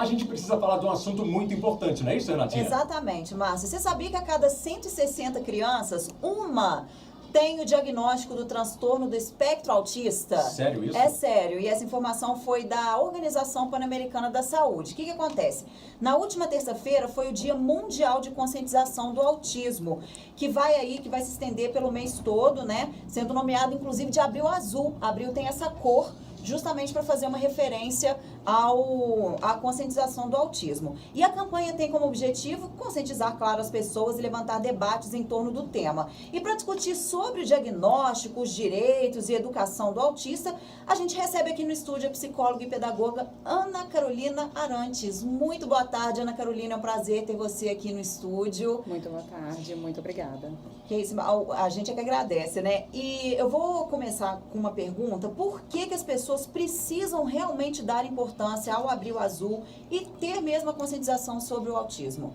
A gente precisa falar de um assunto muito importante, não é isso, Renatinha? Exatamente, Márcio. Você sabia que a cada 160 crianças, uma tem o diagnóstico do transtorno do espectro autista? Sério isso? É sério. E essa informação foi da Organização Pan-Americana da Saúde. O que acontece? Na última terça-feira foi o Dia Mundial de Conscientização do Autismo, que vai se estender pelo mês todo, né? Sendo nomeado, inclusive, de Abril Azul. Abril tem essa cor, justamente para fazer uma referência à conscientização do autismo. E a campanha tem como objetivo conscientizar, claro, as pessoas e levantar debates em torno do tema. E para discutir sobre o diagnóstico, os direitos e educação do autista, a gente recebe aqui no estúdio a psicóloga e pedagoga Ana Carolina Arantes. Muito boa tarde, Ana Carolina, é um prazer ter você aqui no estúdio. Muito boa tarde, muito obrigada. Que isso, a gente é que agradece, né? E eu vou começar com uma pergunta: por que as pessoas precisam realmente dar importância ao Abril Azul e ter mesmo a conscientização sobre o autismo?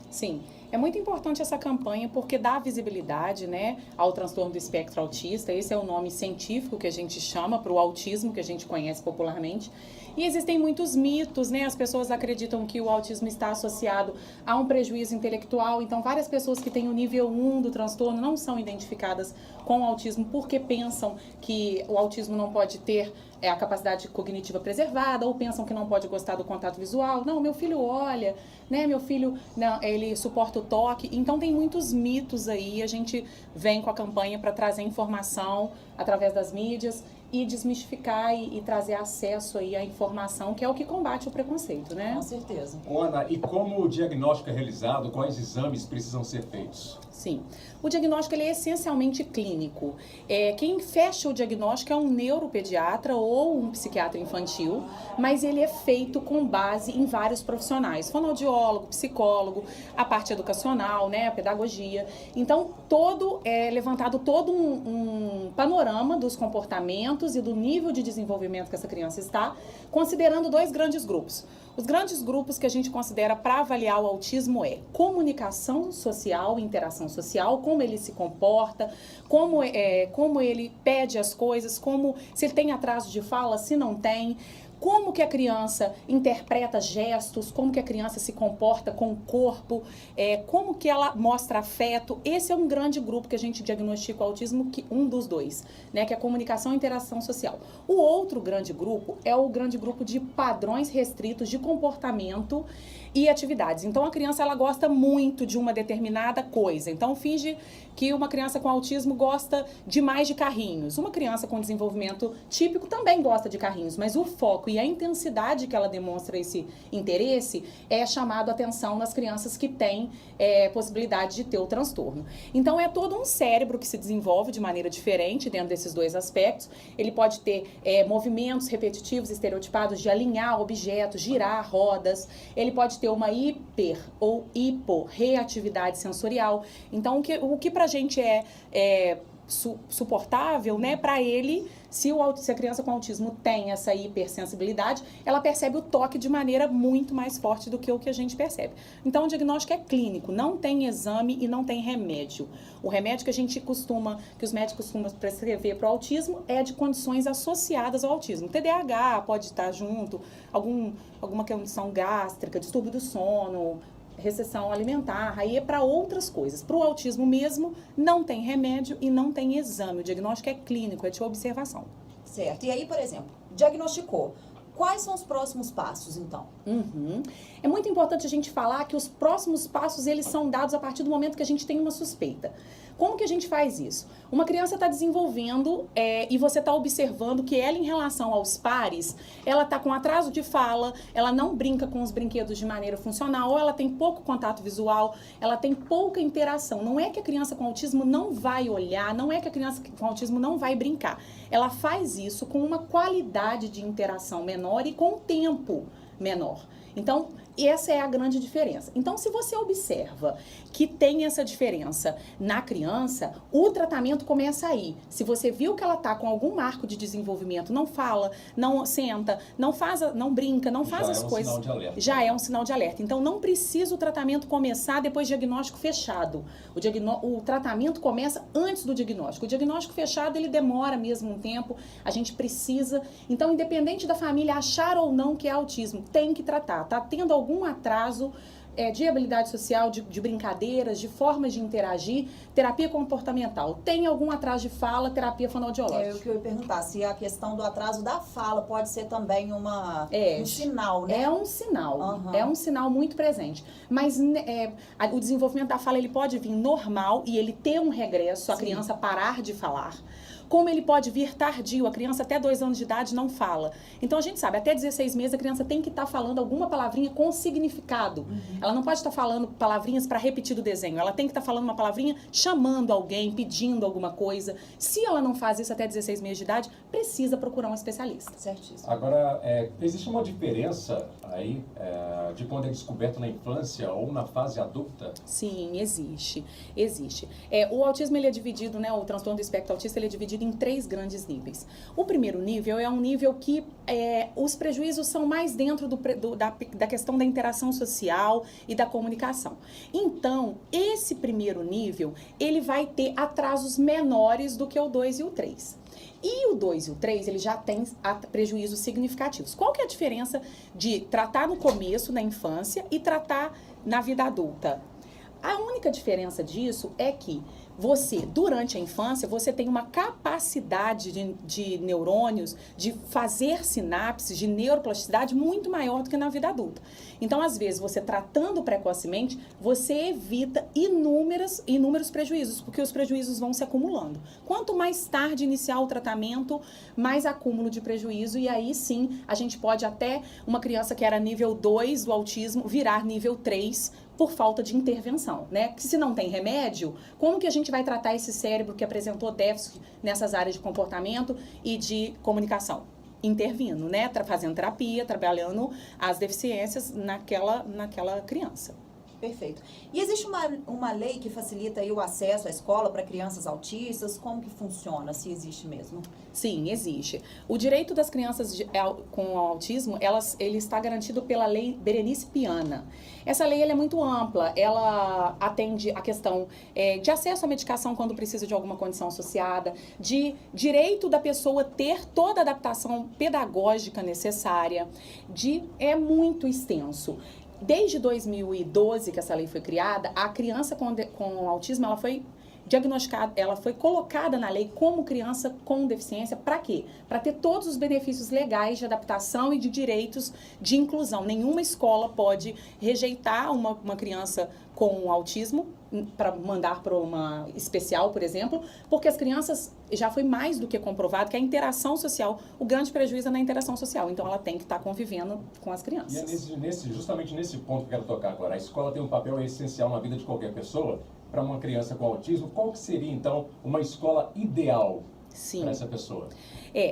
Sim, é muito importante essa campanha porque dá visibilidade, né, ao transtorno do espectro autista. Esse é o nome científico que a gente chama para o autismo, que a gente conhece popularmente. E existem muitos mitos, né? As pessoas acreditam que o autismo está associado a um prejuízo intelectual. Então, várias pessoas que têm o nível 1 do transtorno não são identificadas com o autismo porque pensam que o autismo não pode ter a capacidade cognitiva preservada, ou pensam que não pode gostar do contato visual. Não, meu filho olha, né? Meu filho, não, ele suporta o toque. Então, tem muitos mitos aí. A gente vem com a campanha para trazer informação através das mídias e desmistificar e trazer acesso aí à informação, que é o que combate o preconceito, né? Com certeza. Ana, e como o diagnóstico é realizado, quais exames precisam ser feitos? Sim, o diagnóstico ele é essencialmente clínico. Quem fecha o diagnóstico é um neuropediatra ou um psiquiatra infantil, mas ele é feito com base em vários profissionais, fonoaudiólogo, psicólogo, a parte educacional, né, a pedagogia. Então, é levantado todo um panorama dos comportamentos e do nível de desenvolvimento que essa criança está, considerando dois grandes grupos. Os grandes grupos que a gente considera para avaliar o autismo é comunicação social, interação social, como ele se comporta, como ele pede as coisas, se ele tem atraso de fala, se não tem, como que a criança interpreta gestos, como que a criança se comporta com o corpo, como que ela mostra afeto. Esse é um grande grupo que a gente diagnostica o autismo, um dos dois, né, que é a comunicação e interação social. O outro grande grupo é o grande grupo de padrões restritos de comportamento e atividades. Então, a criança ela gosta muito de uma determinada coisa. Então, finge que uma criança com autismo gosta demais de carrinhos. Uma criança com desenvolvimento típico também gosta de carrinhos, mas o foco e a intensidade que ela demonstra esse interesse é chamado a atenção nas crianças que têm possibilidade de ter o transtorno. Então, é todo um cérebro que se desenvolve de maneira diferente dentro desses dois aspectos. Ele pode ter movimentos repetitivos, estereotipados de alinhar objetos, girar rodas. Ele pode ter uma hiper ou hiporreatividade sensorial. Então, o que pra gente é suportável, né? Para ele, se a criança com autismo tem essa hipersensibilidade, ela percebe o toque de maneira muito mais forte do que o que a gente percebe. Então, o diagnóstico é clínico, não tem exame e não tem remédio. O remédio que os médicos costumam prescrever para o autismo é de condições associadas ao autismo. TDAH pode estar junto, alguma condição gástrica, distúrbio do sono, recessão alimentar, aí é para outras coisas. Para o autismo mesmo, não tem remédio e não tem exame. O diagnóstico é clínico, é de observação. Certo. E aí, por exemplo, diagnosticou. Quais são os próximos passos, então? É muito importante a gente falar que os próximos passos, eles são dados a partir do momento que a gente tem uma suspeita. Como que a gente faz isso? Uma criança está desenvolvendo e você está observando que ela, em relação aos pares, ela está com atraso de fala, ela não brinca com os brinquedos de maneira funcional, ou ela tem pouco contato visual, ela tem pouca interação. Não é que a criança com autismo não vai olhar, não é que a criança com autismo não vai brincar. Ela faz isso com uma qualidade de interação menor e com tempo menor. Então, essa é a grande diferença. Então, se você observa que tem essa diferença na criança, o tratamento começa aí. Se você viu que ela está com algum marco de desenvolvimento, não fala, não senta, não brinca, não faz as coisas. Já é um sinal de alerta. Já é um sinal de alerta. Então, não precisa o tratamento começar depois do diagnóstico fechado. O tratamento começa antes do diagnóstico. O diagnóstico fechado, ele demora mesmo um tempo. A gente precisa. Então, independente da família achar ou não que é autismo, tem que tratar. Tá tendo algum atraso de habilidade social, de brincadeiras, de formas de interagir, terapia comportamental. Tem algum atraso de fala, terapia fonoaudiológica. É o que eu ia perguntar, se a questão do atraso da fala pode ser também um sinal, né? É um sinal, Uhum. é um sinal muito presente. Mas o desenvolvimento da fala, ele pode vir normal e ele ter um regresso, a Sim. criança parar de falar. Como ele pode vir tardio, a criança até 2 anos de idade não fala. Então a gente sabe, até 16 meses a criança tem que estar falando alguma palavrinha com significado. Ela não pode estar falando palavrinhas para repetir do desenho. Ela tem que estar falando uma palavrinha chamando alguém, pedindo alguma coisa. Se ela não faz isso até 16 meses de idade, precisa procurar um especialista. Certíssimo. Agora, existe uma diferença aí de quando é descoberto na infância ou na fase adulta? Sim, existe. O autismo, ele é dividido, né, o transtorno do espectro autista, ele é dividido em 3 grandes níveis. O primeiro nível é um nível que os prejuízos são mais dentro da questão da interação social e da comunicação. Então, esse primeiro nível, ele vai ter atrasos menores do que o 2 e o 3. E o 2 e o 3, ele já tem prejuízos significativos. Qual que é a diferença de tratar no começo, na infância, e tratar na vida adulta? A única diferença disso é que você, durante a infância, você tem uma capacidade de neurônios, de fazer sinapses, de neuroplasticidade muito maior do que na vida adulta. Então, às vezes, você tratando precocemente, você evita inúmeros prejuízos, porque os prejuízos vão se acumulando. Quanto mais tarde iniciar o tratamento, mais acúmulo de prejuízo, e aí sim, a gente pode até, uma criança que era nível 2 do autismo, virar nível 3, por falta de intervenção, né? Que se não tem remédio, como que a gente vai tratar esse cérebro que apresentou déficit nessas áreas de comportamento e de comunicação? Intervindo, né? Fazendo terapia, trabalhando as deficiências naquela criança. Perfeito. E existe uma lei que facilita aí o acesso à escola para crianças autistas? Como que funciona, se existe mesmo? Sim, existe. O direito das crianças com autismo, ele está garantido pela Lei Berenice Piana. Essa lei ela é muito ampla, ela atende a questão de acesso à medicação quando precisa de alguma condição associada, de direito da pessoa ter toda a adaptação pedagógica necessária, é muito extenso. Desde 2012 que essa lei foi criada, a criança com autismo, ela foi diagnosticada, ela foi colocada na lei como criança com deficiência. Para quê? Para ter todos os benefícios legais de adaptação e de direitos de inclusão. Nenhuma escola pode rejeitar uma criança com autismo para mandar para uma especial, por exemplo, porque as crianças, já foi mais do que comprovado que a interação social, o grande prejuízo é na interação social, então ela tem que estar convivendo com as crianças. E é justamente nesse ponto que eu quero tocar agora. A escola tem um papel essencial na vida de qualquer pessoa. Para uma criança com autismo, qual que seria, então, uma escola ideal para essa pessoa?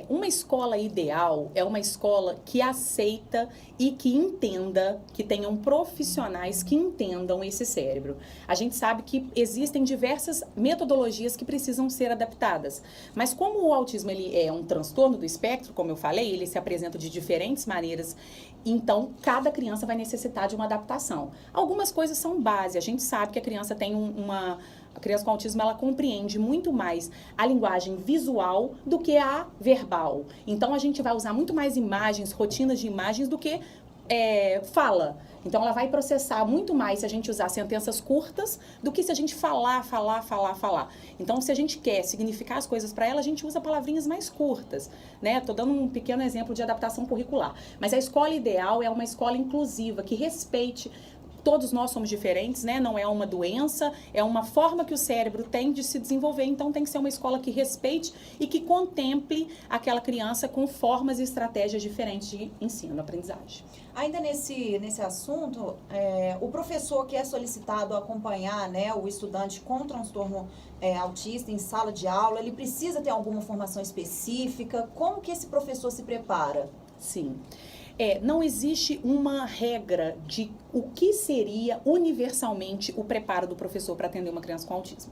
Uma escola ideal é uma escola que aceita e que entenda, que tenham profissionais que entendam esse cérebro. A gente sabe que existem diversas metodologias que precisam ser adaptadas, mas como o autismo ele é um transtorno do espectro, como eu falei, ele se apresenta de diferentes maneiras, então cada criança vai necessitar de uma adaptação. Algumas coisas são base, a gente sabe que a criança tem a criança com autismo, ela compreende muito mais a linguagem visual do que a verbal. Então, a gente vai usar muito mais imagens, rotinas de imagens, do que fala. Então, ela vai processar muito mais se a gente usar sentenças curtas do que se a gente falar. Então, se a gente quer significar as coisas para ela, a gente usa palavrinhas mais curtas, né? Tô dando um pequeno exemplo de adaptação curricular. Mas a escola ideal é uma escola inclusiva, que respeite. Todos nós somos diferentes, né? Não é uma doença, é uma forma que o cérebro tem de se desenvolver. Então, tem que ser uma escola que respeite e que contemple aquela criança com formas e estratégias diferentes de ensino, aprendizagem. Ainda nesse assunto, o professor que é solicitado a acompanhar, né, o estudante com transtorno autista em sala de aula, ele precisa ter alguma formação específica? Como que esse professor se prepara? Sim. Não existe uma regra de o que seria universalmente o preparo do professor para atender uma criança com autismo.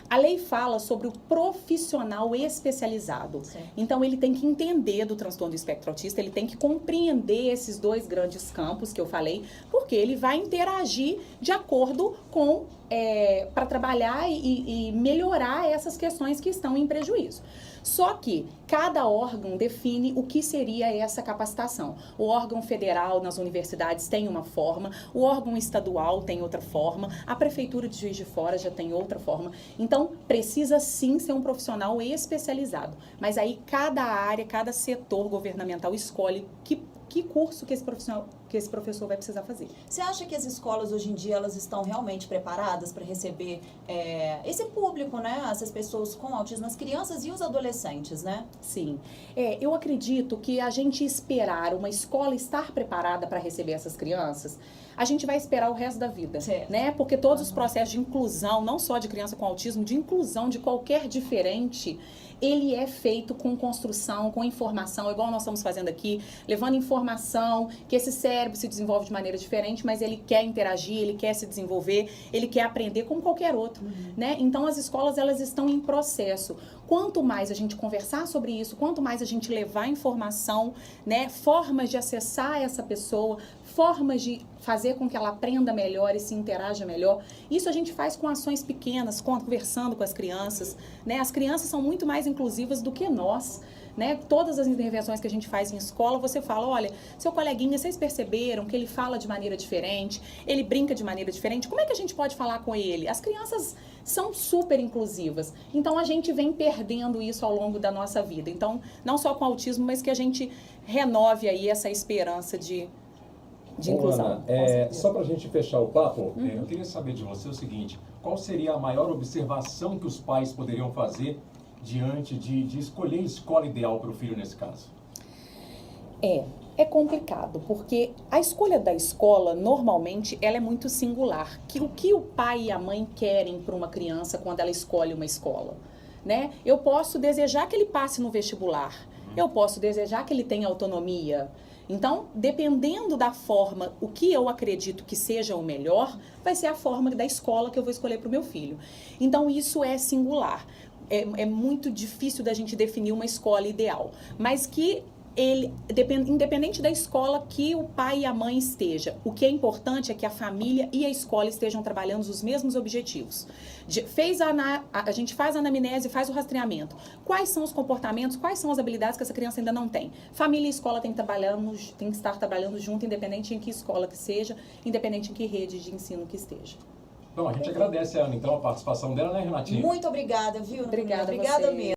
A lei fala sobre o profissional especializado. Certo. Então, ele tem que entender do transtorno do espectro autista, ele tem que compreender esses 2 grandes campos que eu falei, porque ele vai interagir de acordo com, para trabalhar e melhorar essas questões que estão em prejuízo. Só que cada órgão define o que seria essa capacitação. O órgão federal nas universidades tem uma forma, o órgão estadual tem outra forma, a prefeitura de Juiz de Fora já tem outra forma. Então, precisa sim ser um profissional especializado. Mas aí cada área, cada setor governamental escolhe que curso que esse professor vai precisar fazer. Você acha que as escolas hoje em dia elas estão realmente preparadas para receber esse público, né? Essas pessoas com autismo, as crianças e os adolescentes, né? Sim. Eu acredito que a gente esperar uma escola estar preparada para receber essas crianças, a gente vai esperar o resto da vida, né? Porque todos os processos de inclusão, não só de criança com autismo, de inclusão de qualquer diferente, ele é feito com construção, com informação, igual nós estamos fazendo aqui, levando informação, que esse cérebro se desenvolve de maneira diferente, mas ele quer interagir, ele quer se desenvolver, ele quer aprender como qualquer outro, né? Então, as escolas, elas estão em processo. Quanto mais a gente conversar sobre isso, quanto mais a gente levar informação, né? Formas de acessar essa pessoa, formas de fazer com que ela aprenda melhor e se interaja melhor. Isso a gente faz com ações pequenas, conversando com as crianças, né? As crianças são muito mais inclusivas do que nós, né? Todas as intervenções que a gente faz em escola, você fala, olha, seu coleguinha, vocês perceberam que ele fala de maneira diferente, ele brinca de maneira diferente, como é que a gente pode falar com ele? As crianças são super inclusivas, então a gente vem perdendo isso ao longo da nossa vida. Então, não só com autismo, mas que a gente renove aí essa esperança de inclusão. Ana, só para a gente fechar o papo, eu queria saber de você o seguinte, qual seria a maior observação que os pais poderiam fazer diante de escolher a escola ideal para o filho nesse caso? É complicado, porque a escolha da escola, normalmente, ela é muito singular. O que o pai e a mãe querem para uma criança quando ela escolhe uma escola, né? Eu posso desejar que ele passe no vestibular, eu posso desejar que ele tenha autonomia. Então, dependendo da forma, o que eu acredito que seja o melhor, vai ser a forma da escola que eu vou escolher para o meu filho. Então, isso é singular. É muito difícil da gente definir uma escola ideal, mas que independente da escola que o pai e a mãe esteja, o que é importante é que a família e a escola estejam trabalhando os mesmos objetivos. A gente faz a anamnese, faz o rastreamento. Quais são os comportamentos, quais são as habilidades que essa criança ainda não tem? Família e escola têm que estar trabalhando junto, independente em que escola que seja, independente em que rede de ensino que esteja. Bom, a gente agradece a Ana, então, a participação dela, né, Renatinha? Muito obrigada, viu? Obrigada mesmo.